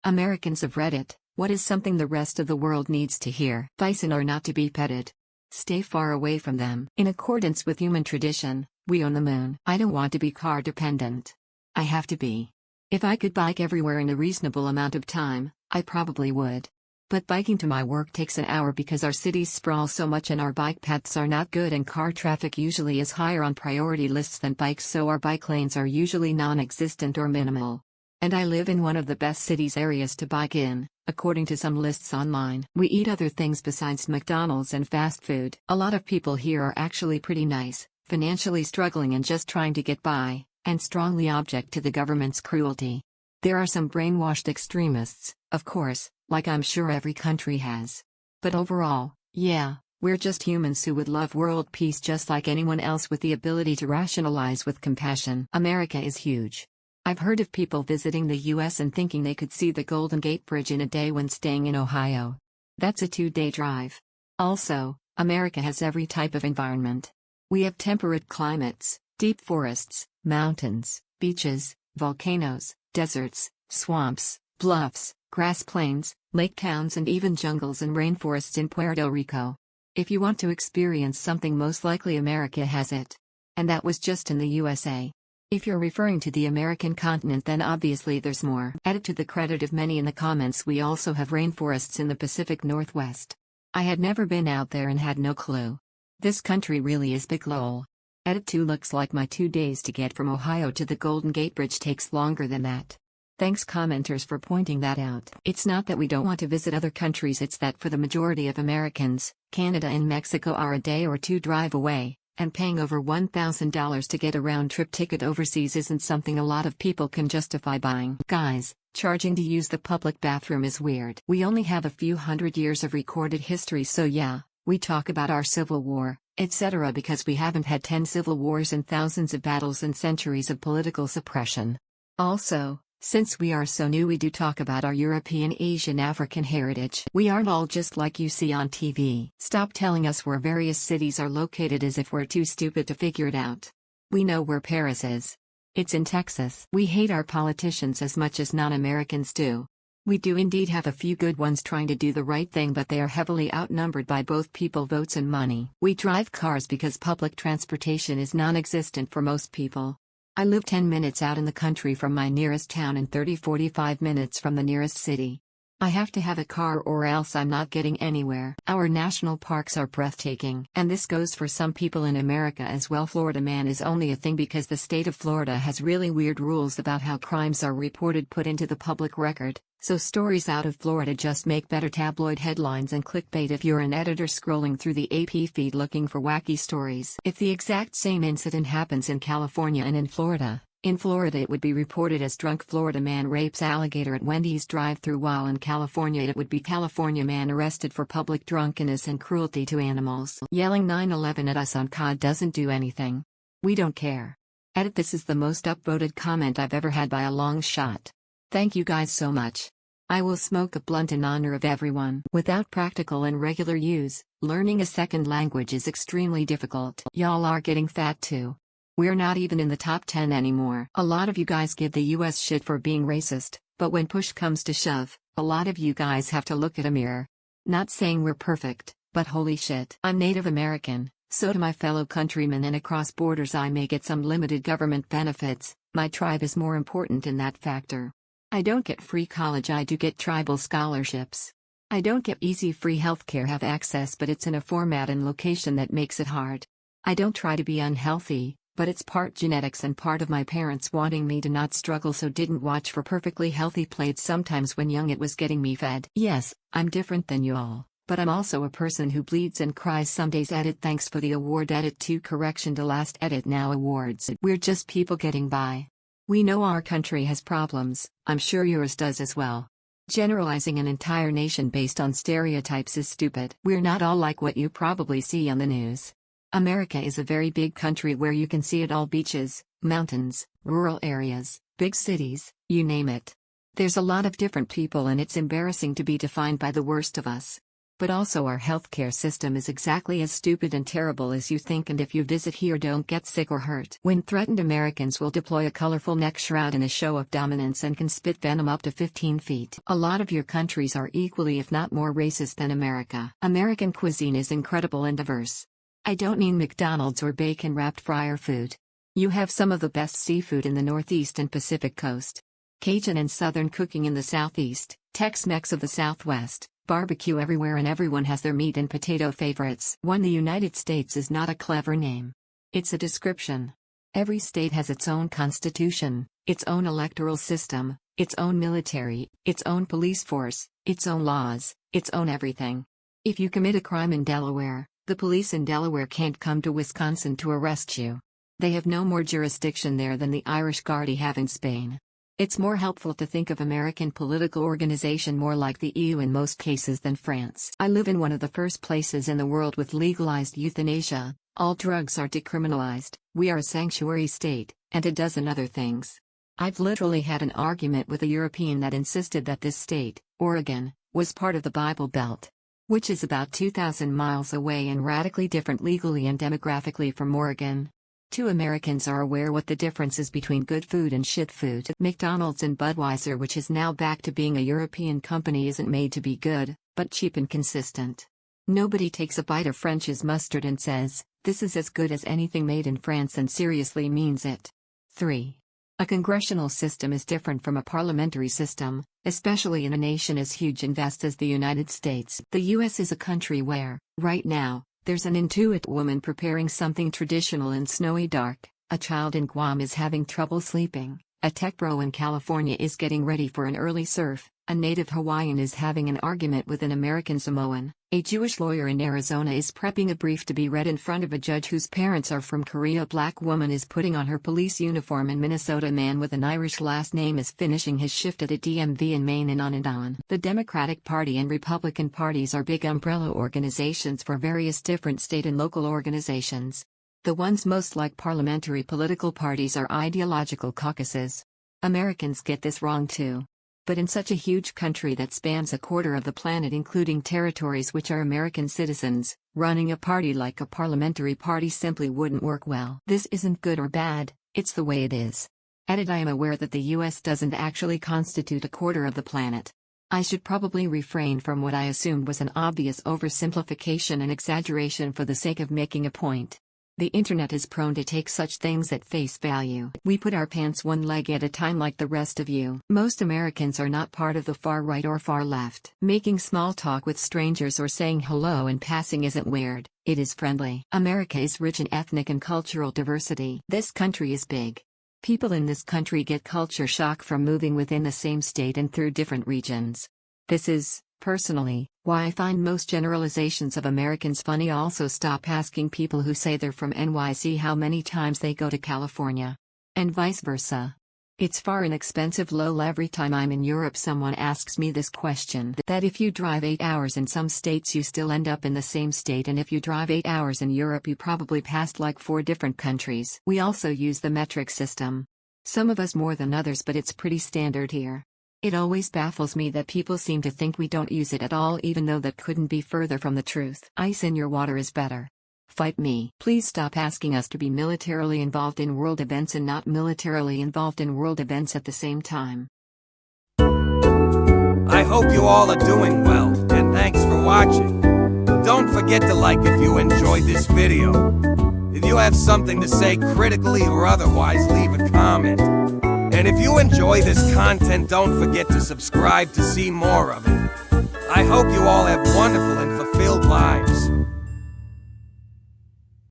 Americans of Reddit, what is something the rest of the world needs to hear? Bison are not to be petted. Stay far away from them. In accordance with human tradition, we own the moon. I don't want to be car dependent. I have to be. If I could bike everywhere in a reasonable amount of time, I probably would. But biking to my work takes an hour because our cities sprawl so much and our bike paths are not good and car traffic usually is higher on priority lists than bikes, so our bike lanes are usually non-existent or minimal. And I live in one of the best cities areas to bike in, according to some lists online. We eat other things besides McDonald's and fast food. A lot of people here are actually pretty nice, financially struggling and just trying to get by, and strongly object to the government's cruelty. There are some brainwashed extremists, of course, like I'm sure every country has. But overall, yeah, we're just humans who would love world peace just like anyone else with the ability to rationalize with compassion. America is huge. I've heard of people visiting the US and thinking they could see the Golden Gate Bridge in a day when staying in Ohio. That's a 2-day drive. Also, America has every type of environment. We have temperate climates, deep forests, mountains, beaches, volcanoes, deserts, swamps, bluffs, grass plains, lake towns and even jungles and rainforests in Puerto Rico. If you want to experience something, most likely America has it. And that was just in the USA. If you're referring to the American continent, then obviously there's more. Added to the credit of many in the comments, we also have rainforests in the Pacific Northwest. I had never been out there and had no clue. This country really is big lol. Added to looks like my 2 days to get from Ohio to the Golden Gate Bridge takes longer than that. Thanks commenters for pointing that out. It's not that we don't want to visit other countries, it's that for the majority of Americans, Canada and Mexico are a day or two drive away. And paying over $1,000 to get a round-trip ticket overseas isn't something a lot of people can justify buying. Guys, charging to use the public bathroom is weird. We only have a few hundred years of recorded history, so yeah, we talk about our Civil War, etc. because we haven't had 10 civil wars and thousands of battles and centuries of political suppression. Also, since we are so new, we do talk about our European, Asian, African heritage. We aren't all just like you see on TV. Stop telling us where various cities are located as if we're too stupid to figure it out. We know where Paris is. It's in Texas. We hate our politicians as much as non-Americans do. We do indeed have a few good ones trying to do the right thing, but they are heavily outnumbered by both people votes and money. We drive cars because public transportation is non-existent for most people. I live 10 minutes out in the country from my nearest town and 30-45 minutes from the nearest city. I have to have a car or else I'm not getting anywhere. Our national parks are breathtaking. And this goes for some people in America as well. Florida man is only a thing because the state of Florida has really weird rules about how crimes are reported put into the public record, so stories out of Florida just make better tabloid headlines and clickbait if you're an editor scrolling through the AP feed looking for wacky stories. If the exact same incident happens in California and in Florida it would be reported as drunk Florida man rapes alligator at Wendy's drive-thru, while in California it would be California man arrested for public drunkenness and cruelty to animals. Yelling 9/11 at us on COD doesn't do anything. We don't care. Edit, this is the most upvoted comment I've ever had by a long shot. Thank you guys so much. I will smoke a blunt in honor of everyone. Without practical and regular use, learning a second language is extremely difficult. Y'all are getting fat too. We're not even in the top 10 anymore. A lot of you guys give the US shit for being racist, but when push comes to shove, a lot of you guys have to look at a mirror. Not saying we're perfect, but holy shit. I'm Native American, so to my fellow countrymen and across borders I may get some limited government benefits, my tribe is more important in that factor. I don't get free college, I do get tribal scholarships. I don't get easy free healthcare, have access, but it's in a format and location that makes it hard. I don't try to be unhealthy, but it's part genetics and part of my parents wanting me to not struggle, so didn't watch for perfectly healthy plates. Sometimes when young it was getting me fed. Yes, I'm different than you all, but I'm also a person who bleeds and cries some days. Edit, thanks for the award. Edit 2 correction to last edit now awards. We're just people getting by. We know our country has problems, I'm sure yours does as well. Generalizing an entire nation based on stereotypes is stupid. We're not all like what you probably see on the news. America is a very big country where you can see it all: beaches, mountains, rural areas, big cities, you name it. There's a lot of different people and it's embarrassing to be defined by the worst of us. But also our healthcare system is exactly as stupid and terrible as you think, and if you visit here don't get sick or hurt. When threatened, Americans will deploy a colorful neck shroud in a show of dominance and can spit venom up to 15 feet. A lot of your countries are equally if not more racist than America. American cuisine is incredible and diverse. I don't mean McDonald's or bacon-wrapped fryer food. You have some of the best seafood in the Northeast and Pacific Coast. Cajun and Southern cooking in the Southeast, Tex-Mex of the Southwest. Barbecue everywhere, and everyone has their meat and potato favorites. The United States is not a clever name. It's a description. Every state has its own constitution, its own electoral system, its own military, its own police force, its own laws, its own everything. If you commit a crime in Delaware, the police in Delaware can't come to Wisconsin to arrest you. They have no more jurisdiction there than the Irish Gardaí have in Spain. It's more helpful to think of American political organization more like the EU in most cases than France. I live in one of the first places in the world with legalized euthanasia, all drugs are decriminalized, we are a sanctuary state, and a dozen other things. I've literally had an argument with a European that insisted that this state, Oregon, was part of the Bible Belt, which is about 2,000 miles away and radically different legally and demographically from Oregon. 2 Americans are aware what the difference is between good food and shit food. McDonald's and Budweiser, which is now back to being a European company, isn't made to be good, but cheap and consistent. Nobody takes a bite of French's mustard and says, "This is as good as anything made in France," and seriously means it. 3. A congressional system is different from a parliamentary system, especially in a nation as huge and vast as the United States. The US is a country where, right now, there's an Inuit woman preparing something traditional in snowy dark, a child in Guam is having trouble sleeping, a tech bro in California is getting ready for an early surf, a native Hawaiian is having an argument with an American Samoan, a Jewish lawyer in Arizona is prepping a brief to be read in front of a judge whose parents are from Korea, a black woman is putting on her police uniform in Minnesota, a man with an Irish last name is finishing his shift at a DMV in Maine, and on and on. The Democratic Party and Republican parties are big umbrella organizations for various different state and local organizations. The ones most like parliamentary political parties are ideological caucuses. Americans get this wrong too. But in such a huge country that spans a quarter of the planet, including territories which are American citizens, running a party like a parliamentary party simply wouldn't work well. This isn't good or bad, it's the way it is. Added, I am aware that the US doesn't actually constitute a quarter of the planet. I should probably refrain from what I assumed was an obvious oversimplification and exaggeration for the sake of making a point. The internet is prone to take such things at face value. We put our pants one leg at a time like the rest of you. Most Americans are not part of the far right or far left. Making small talk with strangers or saying hello in passing isn't weird, it is friendly. America is rich in ethnic and cultural diversity. This country is big. People in this country get culture shock from moving within the same state and through different regions. This is, personally, why I find most generalizations of Americans funny. Also, stop asking people who say they're from NYC how many times they go to California. And vice versa. It's far inexpensive lol. Every time I'm in Europe someone asks me this question, that if you drive 8 hours in some states you still end up in the same state, and if you drive 8 hours in Europe you probably passed like 4 different countries. We also use the metric system. Some of us more than others, but it's pretty standard here. It always baffles me that people seem to think we don't use it at all, even though that couldn't be further from the truth. Ice in your water is better. Fight me. Please stop asking us to be militarily involved in world events and not militarily involved in world events at the same time. I hope you all are doing well, and thanks for watching. Don't forget to like if you enjoyed this video. If you have something to say critically or otherwise, leave a comment. And if you enjoy this content, don't forget to subscribe to see more of it. I hope you all have wonderful and fulfilled lives.